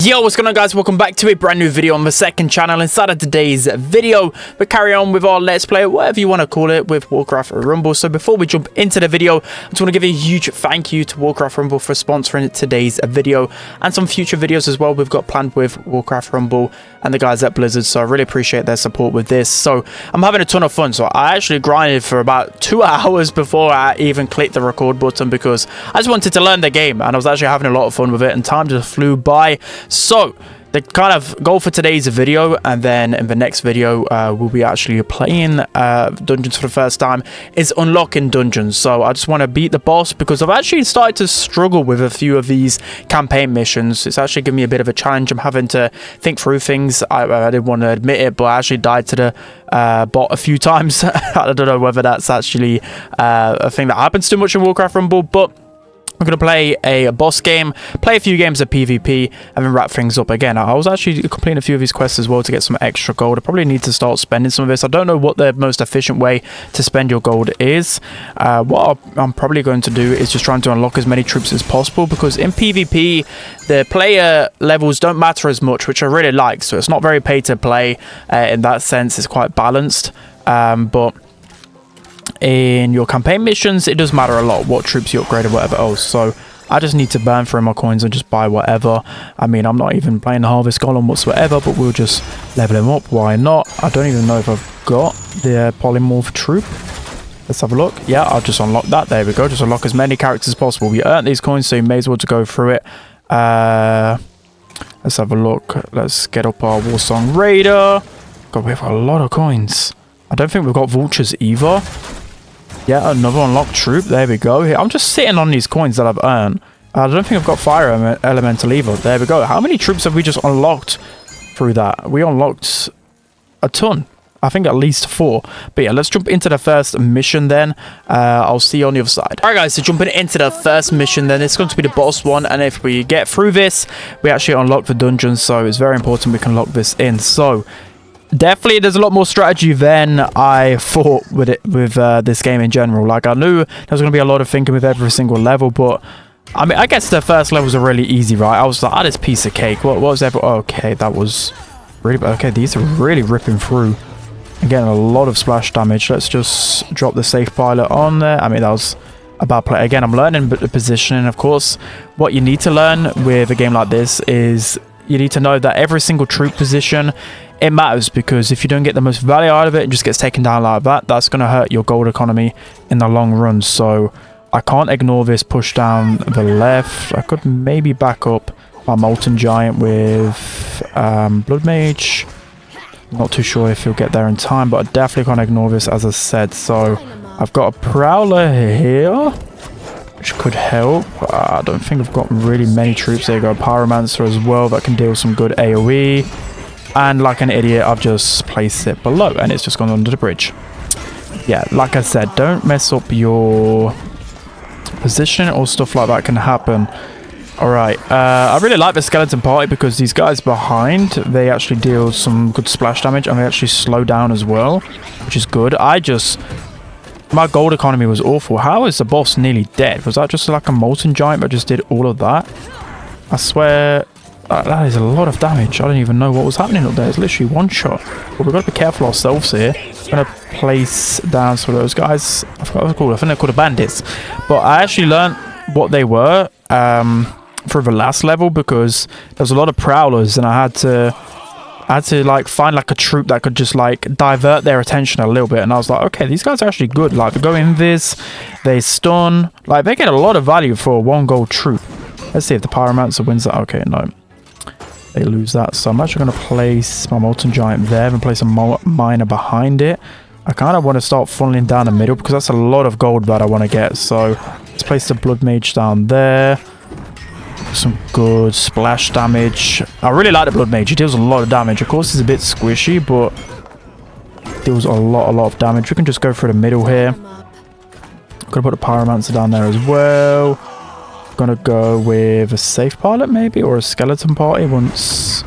Yo, what's going on, guys? Welcome back to a brand new video on the second channel. Inside of today's video, we carry on with our let's play, whatever you want to call it, with Warcraft Rumble. So before we jump into the video, I just want to give a huge thank you to Warcraft Rumble for sponsoring today's video and some future videos as well we've got planned with Warcraft Rumble and the guys at Blizzard. So I really appreciate their support with this. So I'm having a ton of fun. So I actually grinded for about 2 hours before I even clicked the record button because I just wanted to learn the game, and I was actually having a lot of fun with it, and time just flew by. So the kind of goal for today's video, and then in the next video we'll be actually playing dungeons for the first time, is unlocking dungeons. So I just want to beat the boss because I've actually started to struggle with a few of these campaign missions. It's actually given me a bit of a challenge. I'm having to think through things. I didn't want to admit it, but I actually died to the bot a few times. I don't know whether that's actually a thing that happens too much in Warcraft Rumble, but I'm going to play a boss game, play a few games of PvP, and then wrap things up again. I was actually completing a few of these quests as well to get some extra gold. I probably need to start spending some of this. I don't know what the most efficient way to spend your gold is. What I'm probably going to do is just trying to unlock as many troops as possible, because in PvP, the player levels don't matter as much, which I really like. So it's not very pay to play in that sense. It's quite balanced. But in your campaign missions, it does matter a lot what troops you upgrade or whatever else. So I just need to burn through my coins and just buy whatever. I mean, I'm not even playing the Harvest Golem whatsoever, but we'll just level him up. Why not? I don't even know if I've got the polymorph troop. Let's have a look. Yeah, I'll just unlock that. There we go. Just unlock as many characters as possible. We earned these coins, so you may as well to go through it. Let's have a look. Let's get up our Warsong Raider. God, we have a lot of coins. I don't think we've got vultures either. Yeah, another unlocked troop. There we go. Here, I'm just sitting on these coins that I've earned. I don't think I've got fire elemental either. There we go. How many troops have we just unlocked through that? We unlocked a ton. I think at least 4. But yeah, let's jump into the first mission then. I'll see you on the other side. Alright guys, so jumping into the first mission then. It's going to be the boss one, and if we get through this, we actually unlock the dungeon. So it's very important we can lock this in. So definitely there's a lot more strategy than I thought with this game in general. Like, I knew there was going to be a lot of thinking with every single level, but I mean, I guess the first levels are really easy, right? I was like, this piece of cake. What was that? Okay, that was really okay. These are really ripping through and getting a lot of splash damage. Let's just drop the safe pilot on there. I mean, that was a bad play. Again, I'm learning the positioning. Of course, what you need to learn with a game like this is you need to know that every single troop position, it matters, because if you don't get the most value out of it, it just gets taken down like that. That's going to hurt your gold economy in the long run. So I can't ignore this push down the left. I could maybe back up my Molten Giant with BLOODMAGE. Not too sure if he'll get there in time, but I definitely can't ignore this, as I said. So I've got a Prowler here, which could help. I don't think I've got really many troops. There you go, Pyromancer as well, that can deal some good AoE. And like an idiot, I've just placed it below, and it's just gone under the bridge. Yeah, like I said, don't mess up your position, or stuff like that can happen. Alright, I really like the skeleton party because these guys behind, they actually deal some good splash damage, and they actually slow down as well, which is good. My gold economy was awful. How is the boss nearly dead? Was that just like a Molten Giant that just did all of that? I swear that is a lot of damage. I don't even know what was happening up there. It's literally one shot. But we've got to be careful ourselves here. I'm going to place down some of those guys. I forgot what they're called. I think they're called the bandits. But I actually learned what they were for the last level, because there was a lot of prowlers, and I had to like find like a troop that could just like divert their attention a little bit. And I was like, okay, these guys are actually good. Like, they go in this, they stun, like they get a lot of value for a 1 gold troop. Let's see if the Pyromancer wins that. Okay, no, they lose that. So I'm actually going to place my Molten Giant there and place a miner behind it. I kind of want to start funneling down the middle, because that's a lot of gold that I want to get. So let's place the BLOODMAGE down there. Some good splash damage. I really like the BLOODMAGE. He deals a lot of damage. Of course, it's a bit squishy, but deals a lot of damage. We can just go through the middle here. Gonna put a Pyromancer down there as well. Gonna go with a safe pilot maybe, or a skeleton party once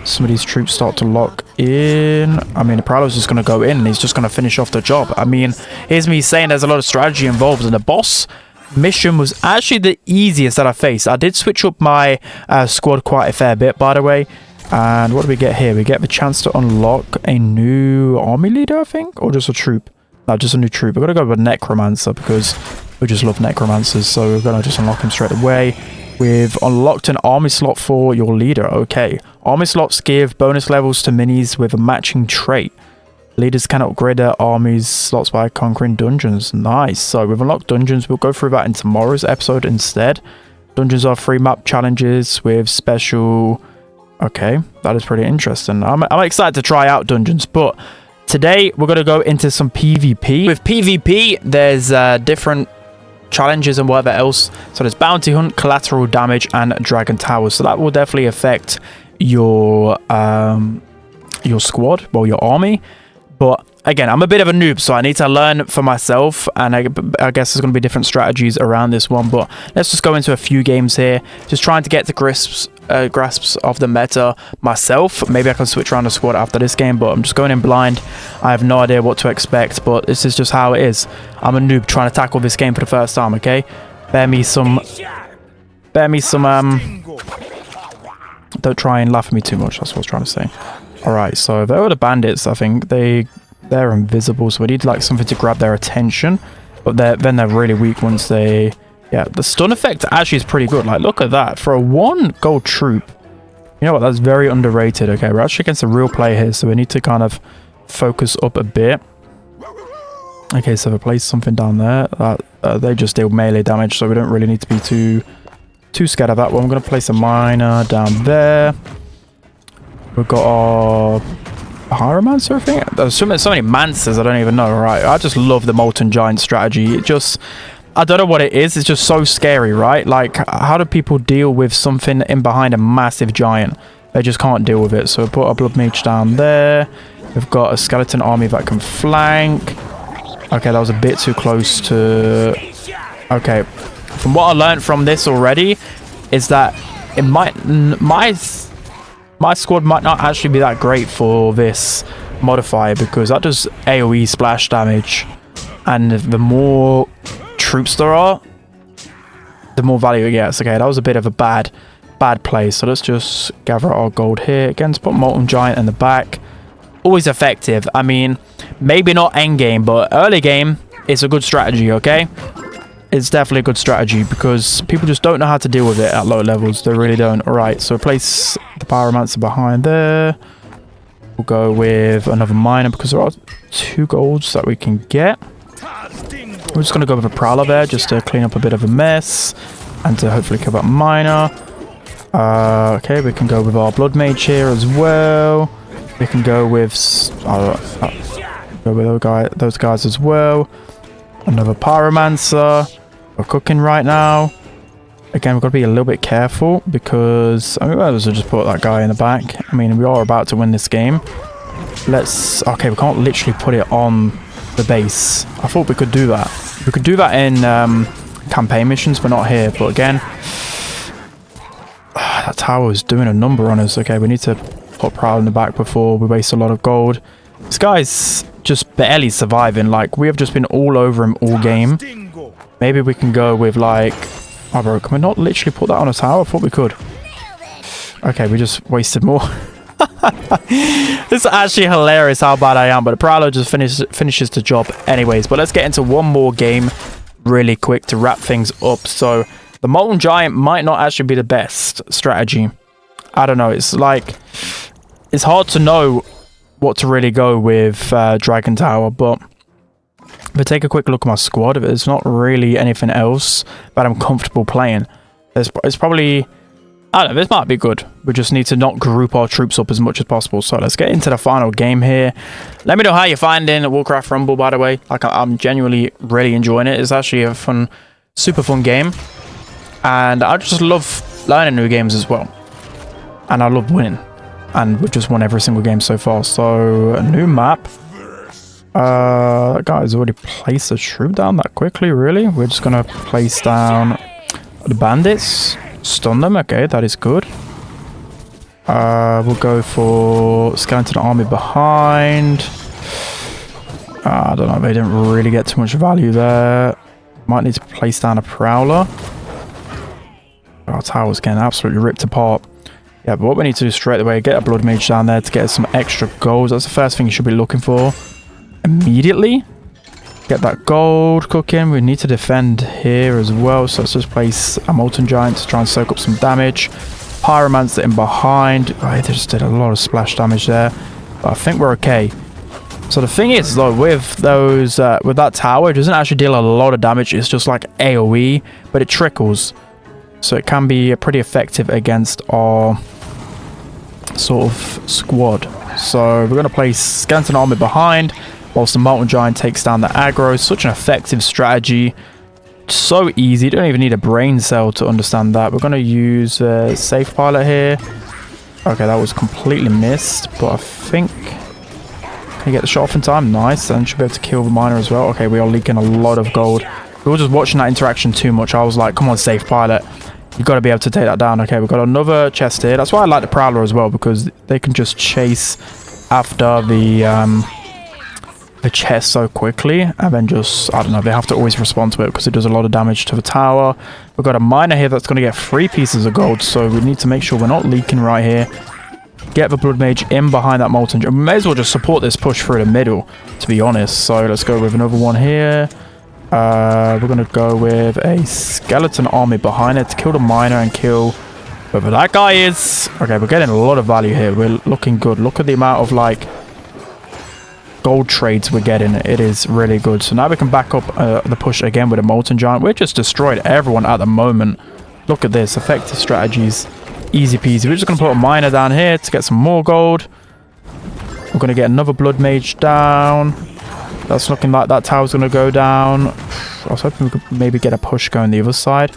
some of these troops start to lock in. I mean, the Prowler's just gonna go in, and he's just gonna finish off the job. I mean, here's me saying there's a lot of strategy involved, and the boss mission was actually the easiest that I faced. I did switch up my squad quite a fair bit, by the way. And what do we get here? We get the chance to unlock a new army leader, I think, or just a troop. No, just a new troop. We're gonna go with Necromancer because we just love Necromancers, so we're gonna just unlock him straight away. We've unlocked an army slot for your leader. Okay, army slots give bonus levels to minis with a matching trait. Leaders can upgrade their armies slots by conquering dungeons. Nice. So we've unlocked dungeons. We'll go through that in tomorrow's episode instead. Dungeons are free map challenges with special... Okay, that is pretty interesting. I'm excited to try out dungeons, but today we're going to go into some PvP. With PvP, there's different challenges and whatever else. So there's bounty hunt, collateral damage, and dragon towers. So that will definitely affect your squad, well, your army. But again, I'm a bit of a noob, so I need to learn for myself, and I guess there's going to be different strategies around this one. But let's just go into a few games here, just trying to get to grasps of the meta myself. Maybe I can switch around the squad after this game, but I'm just going in blind. I have no idea what to expect, but this is just how it is. I'm a noob trying to tackle this game for the first time, okay? Bear me some... Don't try and laugh at me too much, that's what I was trying to say. Alright, so there were the bandits. I think they're invisible, so we need like something to grab their attention. But then they're really weak once they... Yeah, the stun effect actually is pretty good. Like, look at that. For a 1 gold troop, you know what? That's very underrated. Okay, we're actually against a real player here, so we need to kind of focus up a bit. Okay, so we place something down there. They just deal melee damage, so we don't really need to be too scared of that one. I'm going to place a miner down there. We've got our Pyromancer, I think. There's so many Mancers, I don't even know. Right, I just love the Molten Giant strategy. It just... I don't know what it is. It's just so scary, right? Like, how do people deal with something in behind a massive giant? They just can't deal with it. So we put our Blood Mage down there. We've got a skeleton army that can flank. Okay, that was a bit too close to... Okay, from what I learned from this already is that it might... My squad might not actually be that great for this modifier because that does AoE splash damage. And the more troops there are, the more value it gets. Okay, that was a bit of a bad play. So let's just gather our gold here. Again, put Molten Giant in the back. Always effective. I mean, maybe not end game, but early game, it's a good strategy, okay? It's definitely a good strategy because people just don't know how to deal with it at low levels. They really don't. Alright, so place the Pyromancer behind there. We'll go with another miner because there are 2 golds that we can get. We're just going to go with a Prowler there just to clean up a bit of a mess and to hopefully kill that miner. Okay, we can go with our Blood Mage here as well. We can go with those guys as well. Another Pyromancer. We're cooking right now. Again, we've got to be a little bit careful because I mean, we might as well just put that guy in the back. I mean, we are about to win this game. Okay, we can't literally put it on the base. I thought we could do that. We could do that in campaign missions, but not here. But again, that tower is doing a number on us. Okay, we need to put Prowl in the back before we waste a lot of gold. This guy's just barely surviving. Like, we have just been all over him all game. Maybe we can go with like... Oh, bro, can we not literally put that on a tower? I thought we could. Okay, we just wasted more. This is actually hilarious how bad I am, but the Prowler just finishes the job anyways. But let's get into one more game really quick to wrap things up. So the Molten Giant might not actually be the best strategy. I don't know. It's like... It's hard to know what to really go with Dragon Tower, but if I take a quick look at my squad, there's not really anything else that I'm comfortable playing. It's probably... I don't know, this might be good. We just need to not group our troops up as much as possible. So let's get into the final game here. Let me know how you're finding Warcraft Rumble, by the way. Like, I'm genuinely really enjoying it. It's actually a fun, super fun game. And I just love learning new games as well. And I love winning. And we've just won every single game so far. So, a new map. That guy's already placed a troop down that quickly, really. We're just going to place down the bandits. Stun them. Okay, that is good. We'll go for skeleton army behind. I don't know. They didn't really get too much value there. Might need to place down a Prowler. Our tower's getting absolutely ripped apart. Yeah, but what we need to do straight away, get a Blood Mage down there to get some extra golds. That's the first thing you should be looking for. Immediately. Get that gold cooking. We need to defend here as well. So let's just place a Molten Giant to try and soak up some damage. Pyromancer in behind. Oh, they just did a lot of splash damage there. But I think we're okay. So the thing is, though, with those, with that tower, it doesn't actually deal a lot of damage. It's just like AoE, but it trickles. So it can be pretty effective against our sort of squad. So we're going to place Skeleton Army behind whilst the Molten Giant takes down the aggro. Such an effective strategy. So easy. You don't even need a brain cell to understand that. We're going to use Safe Pilot here. Okay, that was completely missed, but I think... Can you get the shot off in time? Nice. Then should be able to kill the miner as well. Okay, we are leaking a lot of gold. We were just watching that interaction too much. I was like, come on, Safe Pilot. You've got to be able to take that down. Okay, we've got another chest here. That's why I like the Prowler as well, because they can just chase after the chest so quickly, and then just, I don't know, they have to always respond to it because it does a lot of damage to the tower. We've got a miner here that's going to get 3 pieces of gold, so we need to make sure we're not leaking right here. Get the Blood Mage in behind that Molten Giant. We may as well just support this push through the middle, to be honest. So let's go with another one here. We're going to go with a Skeleton Army behind it to kill the miner and kill whoever that guy is. Okay, we're getting a lot of value here. We're looking good. Look at the amount of, like, gold trades we're getting. It is really good. So now we can back up the push again with a Molten Giant. We're just destroyed everyone at the moment. Look at this. Effective strategies. Easy peasy. We're just going to put a miner down here to get some more gold. We're going to get another Blood Mage down. That's looking like that tower's going to go down. I was hoping we could maybe get a push going the other side.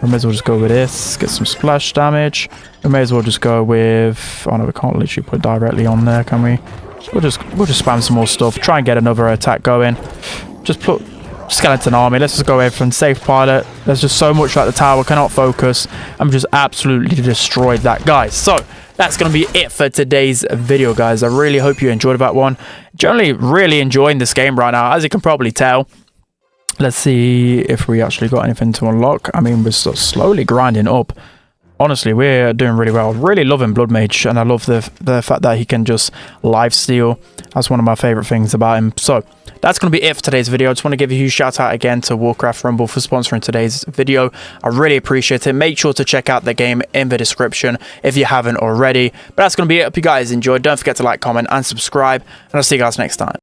We may as well just go with this. Get some splash damage. We may as well just go with... Oh no, we can't literally put it directly on there, can we? We'll just spam some more stuff. Try and get another attack going. Just put Skeleton Army. Let's just go away from Safe Pilot. There's just so much like the tower cannot focus. I'm just absolutely destroyed that guy. So that's going to be it for today's video, guys. I really hope you enjoyed that one. Generally really enjoying this game right now, as you can probably tell. Let's see if we actually got anything to unlock. I mean, we're slowly grinding up. Honestly, we're doing really well. Really loving Blood Mage, and I love the fact that he can just lifesteal. That's one of my favorite things about him. So that's going to be it for today's video. I just want to give a huge shout out again to Warcraft Rumble for sponsoring today's video. I really appreciate it. Make sure to check out the game in the description if you haven't already. But that's going to be it. Hope you guys enjoyed. Don't forget to like, comment, and subscribe. And I'll see you guys next time.